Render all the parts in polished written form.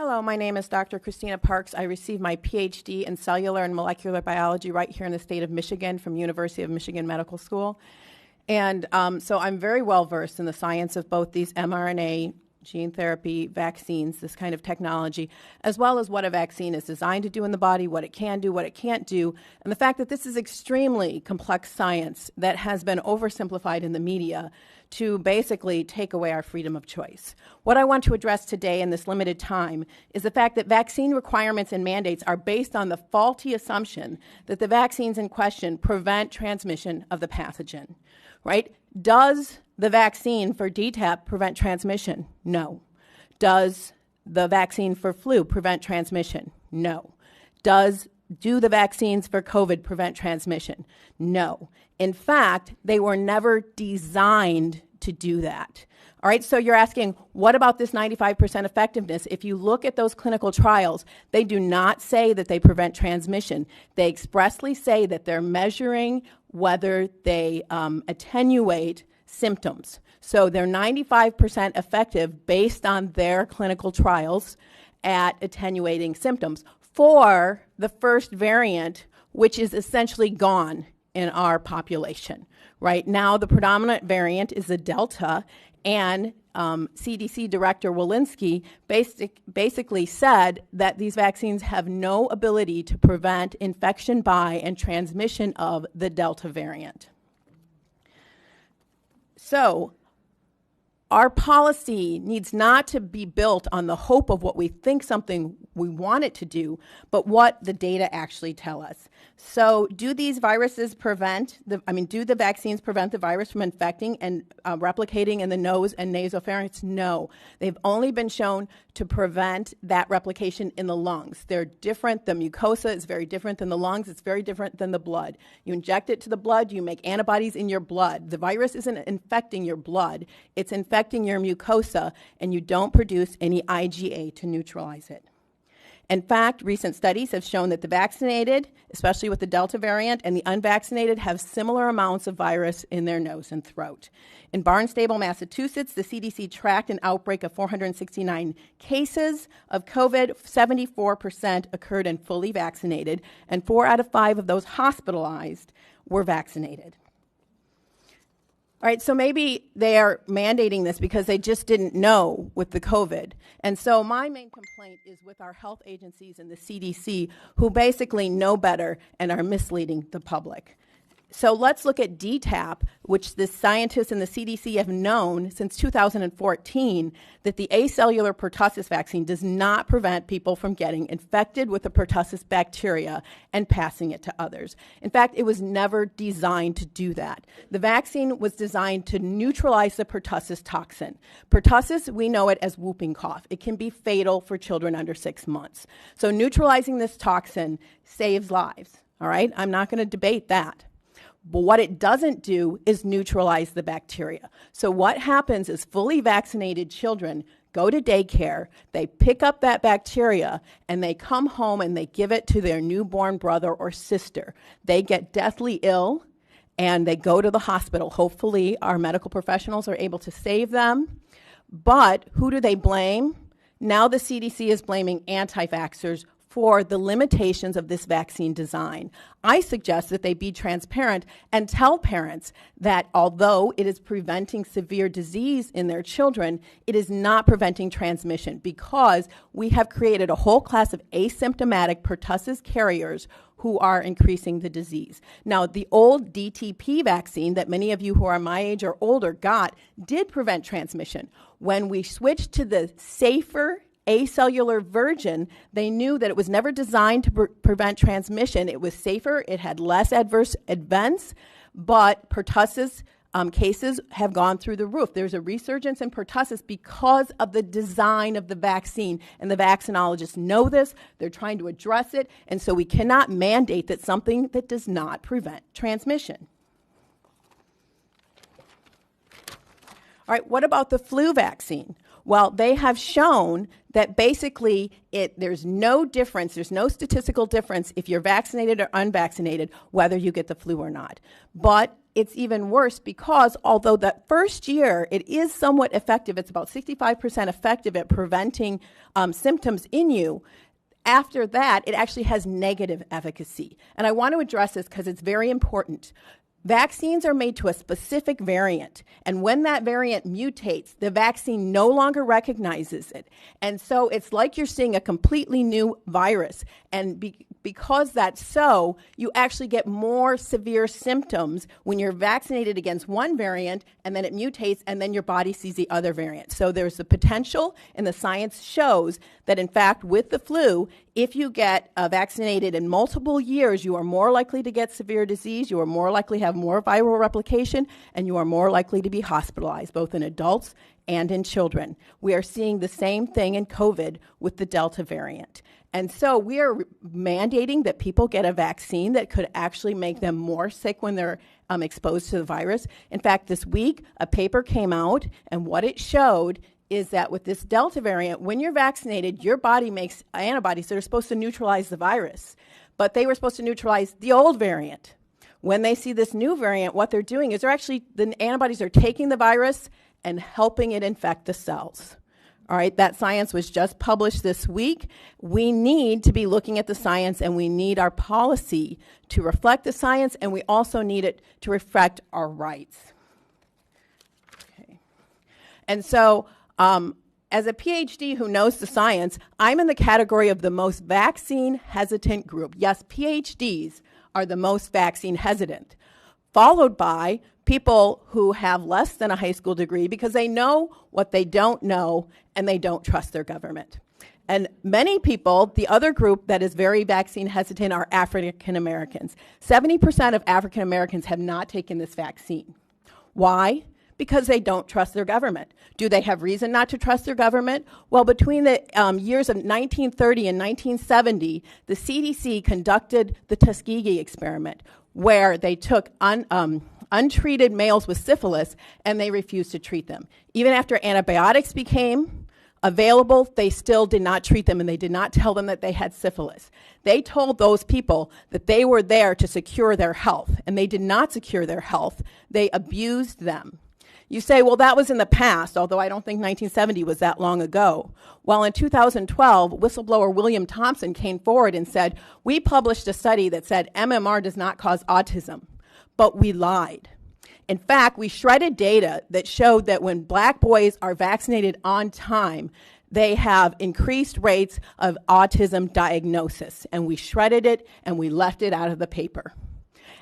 Hello, my name is Dr. Christina Parks. I received my PhD in cellular and molecular biology right here in the state of Michigan from University of Michigan Medical School. And so I'm very well versed in the science of both these mRNA gene therapy vaccines, this kind of technology, as well as what a vaccine is designed to do in the body, what it can do, what it can't do, and the fact that this is extremely complex science that has been oversimplified in the media to basically take away our freedom of choice. What I want to address today in this limited time is the fact that vaccine requirements and mandates are based on the faulty assumption that the vaccines in question prevent transmission of the pathogen, right? Does the vaccine for DTaP prevent transmission? No. Does the vaccine for flu prevent transmission? No. Do the vaccines for COVID prevent transmission? No. In fact, they were never designed to do that. All right, so you're asking, what about this 95% effectiveness? If you look at those clinical trials, they do not say that they prevent transmission. They expressly say that they're measuring whether they attenuate symptoms. So they're 95% effective based on their clinical trials at attenuating symptoms for the first variant, which is essentially gone in our population. Right now, the predominant variant is the Delta, and CDC Director Walensky basically said that these vaccines have no ability to prevent infection by and transmission of the Delta variant. So our policy needs not to be built on the hope of what we think something we want it to do, but what the data actually tell us. So do these viruses do the vaccines prevent the virus from infecting and replicating in the nose and nasopharynx? No. They've only been shown to prevent that replication in the lungs. They're different. The mucosa is very different than the lungs. It's very different than the blood. You inject it to the blood, you make antibodies in your blood. The virus isn't infecting your blood. It's infecting your mucosa, and you don't produce any IgA to neutralize it. In fact, recent studies have shown that the vaccinated, especially with the Delta variant, and the unvaccinated have similar amounts of virus in their nose and throat. In Barnstable, Massachusetts, the CDC tracked an outbreak of 469 cases of COVID. 74% occurred in fully vaccinated, and 4 out of 5 of those hospitalized were vaccinated. All right, so maybe they are mandating this because they just didn't know with the COVID. And so my main complaint is with our health agencies and the CDC, who basically know better and are misleading the public. So let's look at DTaP, which the scientists and the CDC have known since 2014 that the acellular pertussis vaccine does not prevent people from getting infected with the pertussis bacteria and passing it to others. In fact, it was never designed to do that. The vaccine was designed to neutralize the pertussis toxin. Pertussis, we know it as whooping cough. It can be fatal for children under 6 months. So neutralizing this toxin saves lives, all right? I'm not going to debate that. But what it doesn't do is neutralize the bacteria. So what happens is fully vaccinated children go to daycare, they pick up that bacteria, and they come home and they give it to their newborn brother or sister. They get deathly ill, and they go to the hospital. Hopefully, our medical professionals are able to save them. But who do they blame? Now the CDC is blaming anti-vaxxers for the limitations of this vaccine design. I suggest that they be transparent and tell parents that although it is preventing severe disease in their children, it is not preventing transmission because we have created a whole class of asymptomatic pertussis carriers who are increasing the disease. Now, the old DTP vaccine that many of you who are my age or older got did prevent transmission. When we switched to the safer acellular version, they knew that it was never designed to prevent transmission. It was safer, it had less adverse events, but pertussis cases have gone through the roof. There's a resurgence in pertussis because of the design of the vaccine, and the vaccinologists know this. They're trying to address it, and so we cannot mandate that something that does not prevent transmission. All right, what about the flu vaccine? Well, they have shown that basically there's no difference, there's no statistical difference if you're vaccinated or unvaccinated, whether you get the flu or not. But it's even worse because although that first year it is somewhat effective, it's about 65% effective at preventing symptoms in you, after that, it actually has negative efficacy. And I want to address this because it's very important. Vaccines are made to a specific variant, and when that variant mutates, the vaccine no longer recognizes it. And so it's like you're seeing a completely new virus. And because that's so, you actually get more severe symptoms when you're vaccinated against one variant, and then it mutates, and then your body sees the other variant. So there's the potential, and the science shows that, in fact, with the flu, if you get vaccinated in multiple years, you are more likely to get severe disease, you are more likely to have more viral replication, and you are more likely to be hospitalized, both in adults and in children. We are seeing the same thing in COVID with the Delta variant. And so we are mandating that people get a vaccine that could actually make them more sick when they're exposed to the virus. In fact, this week, a paper came out, and what it showed is that with this Delta variant, when you're vaccinated, your body makes antibodies that are supposed to neutralize the virus. But they were supposed to neutralize the old variant. When they see this new variant, what they're doing is the antibodies are taking the virus and helping it infect the cells. All right, that science was just published this week. We need to be looking at the science, and we need our policy to reflect the science, and we also need it to reflect our rights. Okay. And so, as a PhD who knows the science, I'm in the category of the most vaccine hesitant group. Yes, PhDs are the most vaccine hesitant, followed by people who have less than a high school degree because they know what they don't know and they don't trust their government. And many people, the other group that is very vaccine hesitant are African Americans. 70% of African Americans have not taken this vaccine. Why? Because they don't trust their government. Do they have reason not to trust their government? Well, between the years of 1930 and 1970, the CDC conducted the Tuskegee experiment, where they took untreated males with syphilis and they refused to treat them. Even after antibiotics became available, they still did not treat them, and they did not tell them that they had syphilis. They told those people that they were there to secure their health, and they did not secure their health. They abused them. You say, well, that was in the past, although I don't think 1970 was that long ago. Well, in 2012, whistleblower William Thompson came forward and said, we published a study that said MMR does not cause autism, but we lied. In fact, we shredded data that showed that when black boys are vaccinated on time, they have increased rates of autism diagnosis. And we shredded it, and we left it out of the paper.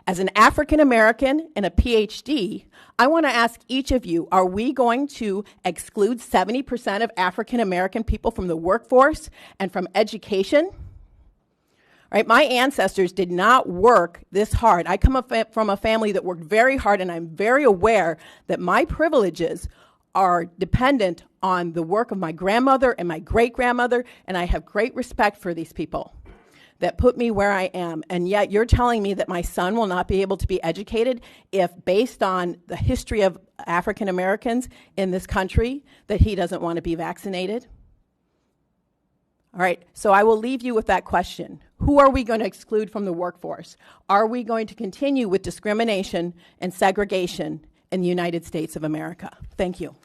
As an African American and a PhD, I want to ask each of you, are we going to exclude 70% of African American people from the workforce and from education? All right, my ancestors did not work this hard. I come from a family that worked very hard, and I'm very aware that my privileges are dependent on the work of my grandmother and my great-grandmother, and I have great respect for these people that put me where I am. And yet you're telling me that my son will not be able to be educated if, based on the history of African Americans in this country, that he doesn't want to be vaccinated? All right, so I will leave you with that question. Who are we going to exclude from the workforce? Are we going to continue with discrimination and segregation in the United States of America? Thank you.